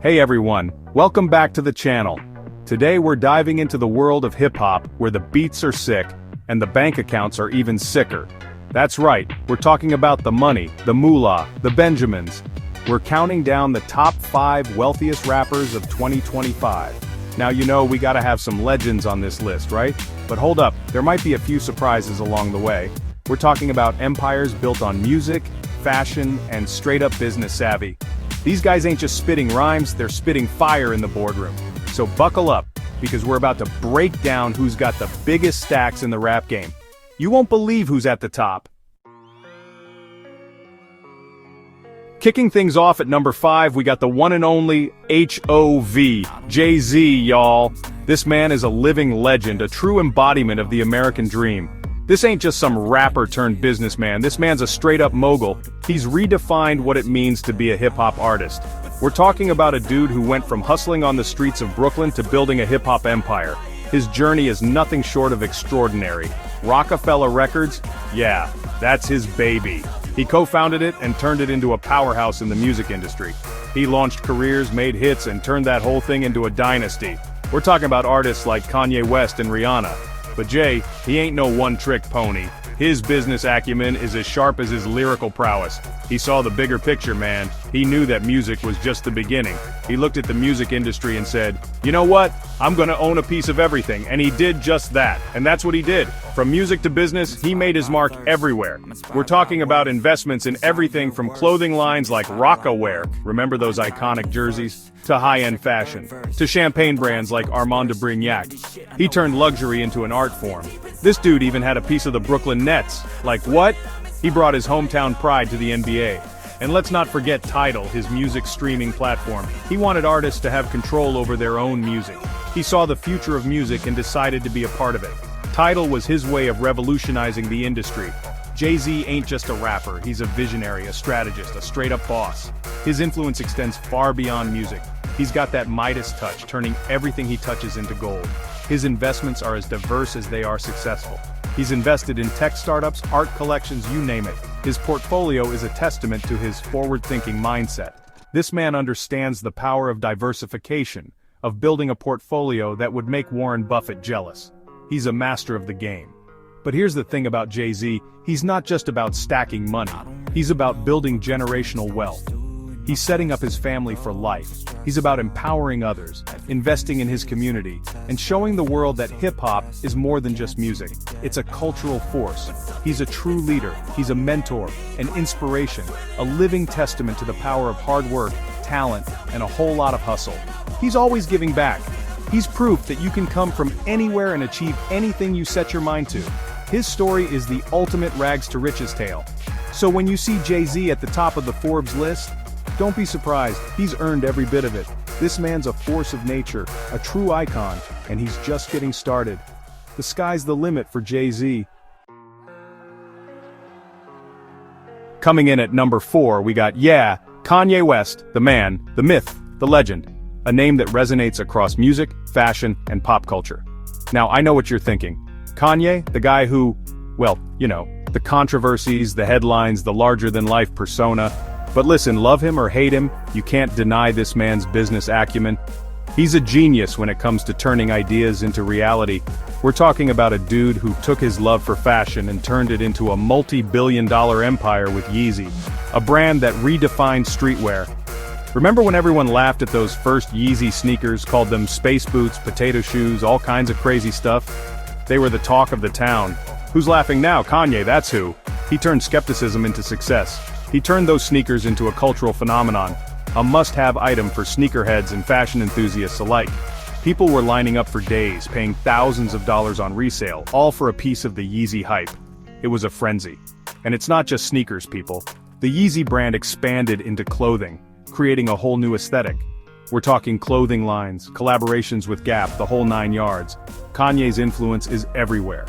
Hey everyone, welcome back to the channel. Today we're diving into the world of hip-hop where the beats are sick, and the bank accounts are even sicker. That's right, we're talking about the money, the moolah, the Benjamins. We're counting down the top 5 wealthiest rappers of 2025. Now you know we gotta have some legends on this list, right? But hold up, there might be a few surprises along the way. We're talking about empires built on music, fashion, and straight-up business savvy. These guys ain't just spitting rhymes, they're spitting fire in the boardroom. So buckle up, because we're about to break down who's got the biggest stacks in the rap game. You won't believe who's at the top. Kicking things off at number 5, we got the one and only H.O.V. Jay-Z, y'all. This man is a living legend, a true embodiment of the American dream. This ain't just some rapper turned businessman, this man's a straight-up mogul. He's redefined what it means to be a hip-hop artist. We're talking about a dude who went from hustling on the streets of Brooklyn to building a hip-hop empire. His journey is nothing short of extraordinary. Rockefeller Records? Yeah, that's his baby. He co-founded it and turned it into a powerhouse in the music industry. He launched careers, made hits, and turned that whole thing into a dynasty. We're talking about artists like Kanye West and Rihanna. But Jay, he ain't no one-trick pony. His business acumen is as sharp as his lyrical prowess. He saw the bigger picture, man. He knew that music was just the beginning. He looked at the music industry and said, you know what? I'm gonna own a piece of everything, and he did just that. And that's what he did. From music to business, he made his mark everywhere. We're talking about investments in everything from clothing lines like Rocawear, remember those iconic jerseys? To high-end fashion, to champagne brands like Armand de Brignac. He turned luxury into an art form. This dude even had a piece of the Brooklyn Nets. Like what? He brought his hometown pride to the NBA. And let's not forget Tidal, his music streaming platform. He wanted artists to have control over their own music. He saw the future of music and decided to be a part of it. Tidal was his way of revolutionizing the industry. Jay-Z ain't just a rapper, he's a visionary, a strategist, a straight-up boss. His influence extends far beyond music. He's got that Midas touch, turning everything he touches into gold. His investments are as diverse as they are successful. He's invested in tech startups, art collections, you name it. His portfolio is a testament to his forward-thinking mindset. This man understands the power of diversification, of building a portfolio that would make Warren Buffett jealous. He's a master of the game. But here's the thing about Jay-Z, he's not just about stacking money. He's about building generational wealth. He's setting up his family for life. He's about empowering others, investing in his community, and showing the world that hip-hop is more than just music. It's a cultural force. He's a true leader. He's a mentor, an inspiration, a living testament to the power of hard work, talent, and a whole lot of hustle. He's always giving back. He's proof that you can come from anywhere and achieve anything you set your mind to. His story is the ultimate rags to riches tale. So when you see Jay-Z at the top of the Forbes list, don't be surprised, he's earned every bit of it. This man's a force of nature, a true icon, and he's just getting started. The sky's the limit for Jay-Z. Coming in at number 4, we got, Kanye West, the man, the myth, the legend. A name that resonates across music, fashion, and pop culture. Now I know what you're thinking. Kanye, the guy who, well, you know, the controversies, the headlines, the larger-than-life persona. But listen, love him or hate him, you can't deny this man's business acumen. He's a genius when it comes to turning ideas into reality. We're talking about a dude who took his love for fashion and turned it into a multi-billion-dollar empire with Yeezy, a brand that redefined streetwear. Remember when everyone laughed at those first Yeezy sneakers, called them space boots, potato shoes, all kinds of crazy stuff? They were the talk of the town. Who's laughing now? Kanye, that's who. He turned skepticism into success. He turned those sneakers into a cultural phenomenon, a must-have item for sneakerheads and fashion enthusiasts alike. People were lining up for days, paying thousands of dollars on resale, all for a piece of the Yeezy hype. It was a frenzy. And it's not just sneakers, people. The Yeezy brand expanded into clothing, creating a whole new aesthetic. We're talking clothing lines, collaborations with Gap, the whole 9 yards. Kanye's influence is everywhere.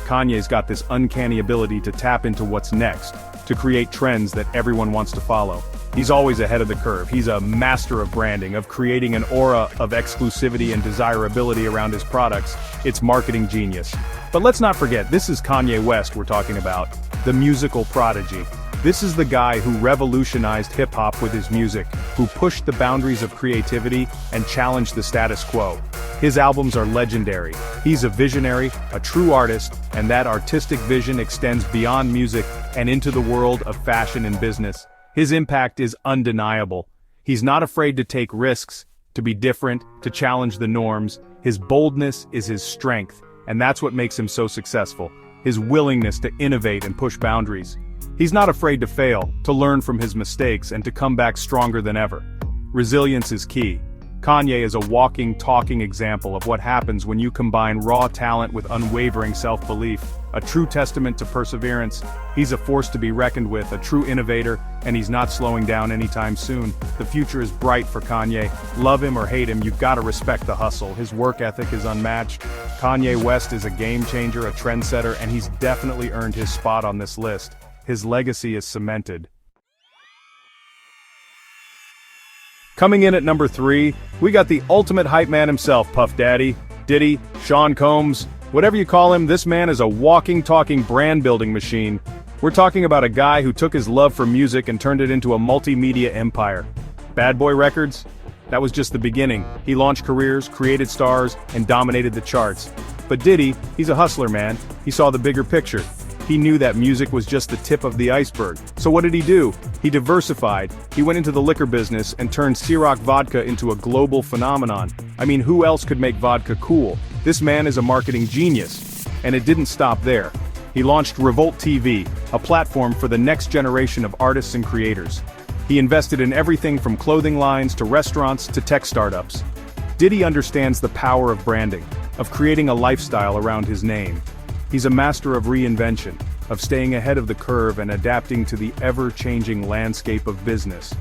Kanye's got this uncanny ability to tap into what's next, to create trends that everyone wants to follow. He's always ahead of the curve. He's a master of branding, of creating an aura of exclusivity and desirability around his products. It's marketing genius. But let's not forget, this is Kanye West we're talking about, the musical prodigy. This is the guy who revolutionized hip-hop with his music, who pushed the boundaries of creativity and challenged the status quo. His albums are legendary. He's a visionary, a true artist, and that artistic vision extends beyond music and into the world of fashion and business. His impact is undeniable. He's not afraid to take risks, to be different, to challenge the norms. His boldness is his strength, and that's what makes him so successful. His willingness to innovate and push boundaries. He's not afraid to fail, to learn from his mistakes, and to come back stronger than ever. Resilience is key. Kanye is a walking, talking example of what happens when you combine raw talent with unwavering self-belief. A true testament to perseverance. He's a force to be reckoned with, a true innovator, and he's not slowing down anytime soon. The future is bright for Kanye. Love him or hate him, you've got to respect the hustle. His work ethic is unmatched. Kanye West is a game changer, a trendsetter, and he's definitely earned his spot on this list. His legacy is cemented. Coming in at number 3, we got the ultimate hype man himself, Puff Daddy, Diddy, Sean Combs, whatever you call him. This man is a walking, talking brand-building machine. We're talking about a guy who took his love for music and turned it into a multimedia empire. Bad Boy Records? That was just the beginning. He launched careers, created stars, and dominated the charts. But Diddy, he's a hustler, man. He saw the bigger picture. He knew that music was just the tip of the iceberg. So what did he do? He diversified. He went into the liquor business and turned Ciroc vodka into a global phenomenon. I mean, who else could make vodka cool? This man is a marketing genius. And it didn't stop there. He launched Revolt TV, a platform for the next generation of artists and creators. He invested in everything from clothing lines to restaurants to tech startups. Diddy understands the power of branding, of creating a lifestyle around his name. He's a master of reinvention, of staying ahead of the curve and adapting to the ever-changing landscape of business.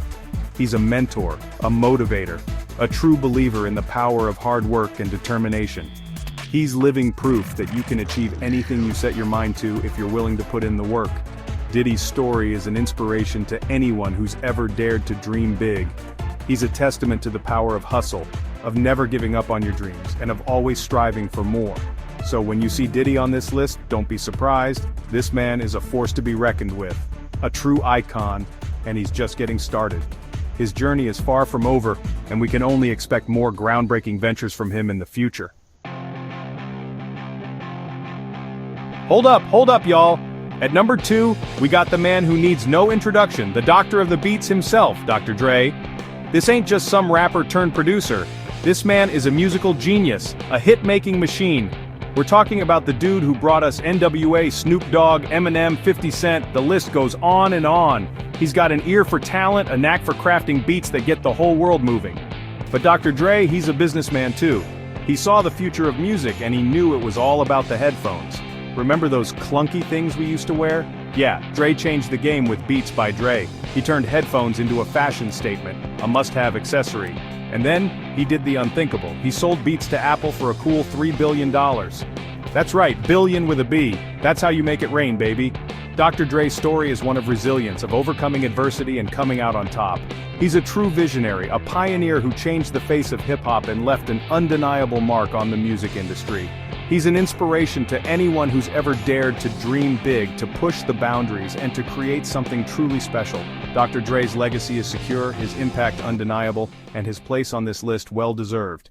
He's a mentor, a motivator, a true believer in the power of hard work and determination. He's living proof that you can achieve anything you set your mind to if you're willing to put in the work. Diddy's story is an inspiration to anyone who's ever dared to dream big. He's a testament to the power of hustle, of never giving up on your dreams, and of always striving for more. So when you see Diddy on this list, don't be surprised. This man is a force to be reckoned with, a true icon, and he's just getting started. His journey is far from over, and we can only expect more groundbreaking ventures from him in the future. Hold up, y'all. At number 2, we got the man who needs no introduction, the doctor of the beats himself, Dr. Dre. This ain't just some rapper turned producer. This man is a musical genius, a hit-making machine. We're talking about the dude who brought us NWA, Snoop Dogg, Eminem, 50 Cent, the list goes on and on. He's got an ear for talent, a knack for crafting beats that get the whole world moving. But Dr. Dre, he's a businessman too. He saw the future of music and he knew it was all about the headphones. Remember those clunky things we used to wear? Yeah, Dre changed the game with Beats by Dre. He turned headphones into a fashion statement, a must-have accessory. And then, he did the unthinkable. He sold Beats to Apple for a cool $3 billion. That's right, billion with a B. That's how you make it rain, baby. Dr. Dre's story is one of resilience, of overcoming adversity and coming out on top. He's a true visionary, a pioneer who changed the face of hip-hop and left an undeniable mark on the music industry. He's an inspiration to anyone who's ever dared to dream big, to push the boundaries, and to create something truly special. Dr. Dre's legacy is secure, his impact undeniable, and his place on this list well-deserved.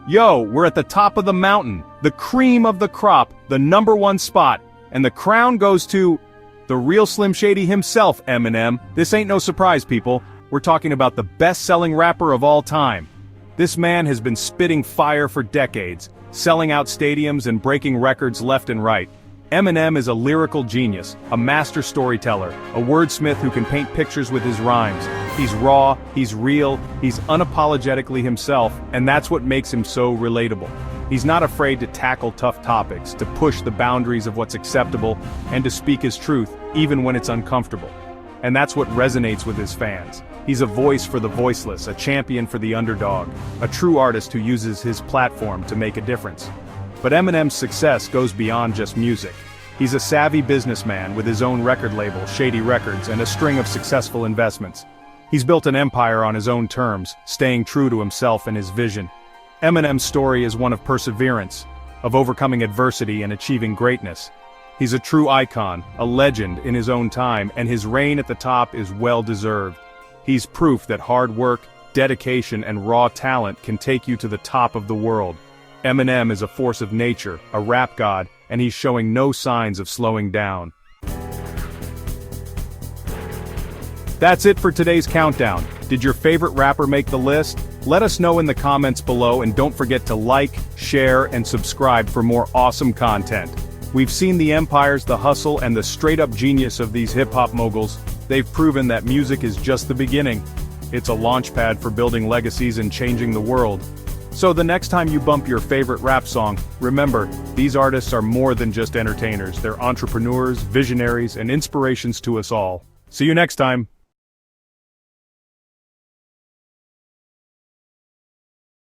Yo, we're at the top of the mountain, the cream of the crop, the #1 spot, and the crown goes to the real Slim Shady himself, Eminem. This ain't no surprise, people. We're talking about the best-selling rapper of all time. This man has been spitting fire for decades, selling out stadiums and breaking records left and right. Eminem is a lyrical genius, a master storyteller, a wordsmith who can paint pictures with his rhymes. He's raw, he's real, he's unapologetically himself, and that's what makes him so relatable. He's not afraid to tackle tough topics, to push the boundaries of what's acceptable, and to speak his truth, even when it's uncomfortable. And that's what resonates with his fans. He's a voice for the voiceless, a champion for the underdog, a true artist who uses his platform to make a difference. But Eminem's success goes beyond just music. He's a savvy businessman with his own record label, Shady Records, and a string of successful investments. He's built an empire on his own terms, staying true to himself and his vision. Eminem's story is one of perseverance, of overcoming adversity and achieving greatness. He's a true icon, a legend in his own time, and his reign at the top is well-deserved. He's proof that hard work, dedication, and raw talent can take you to the top of the world. Eminem is a force of nature, a rap god, and he's showing no signs of slowing down. That's it for today's countdown. Did your favorite rapper make the list? Let us know in the comments below, and don't forget to like, share, and subscribe for more awesome content. We've seen the empires, the hustle, and the straight-up genius of these hip-hop moguls. They've proven that music is just the beginning. It's a launchpad for building legacies and changing the world. So the next time you bump your favorite rap song, remember, these artists are more than just entertainers. They're entrepreneurs, visionaries, and inspirations to us all. See you next time.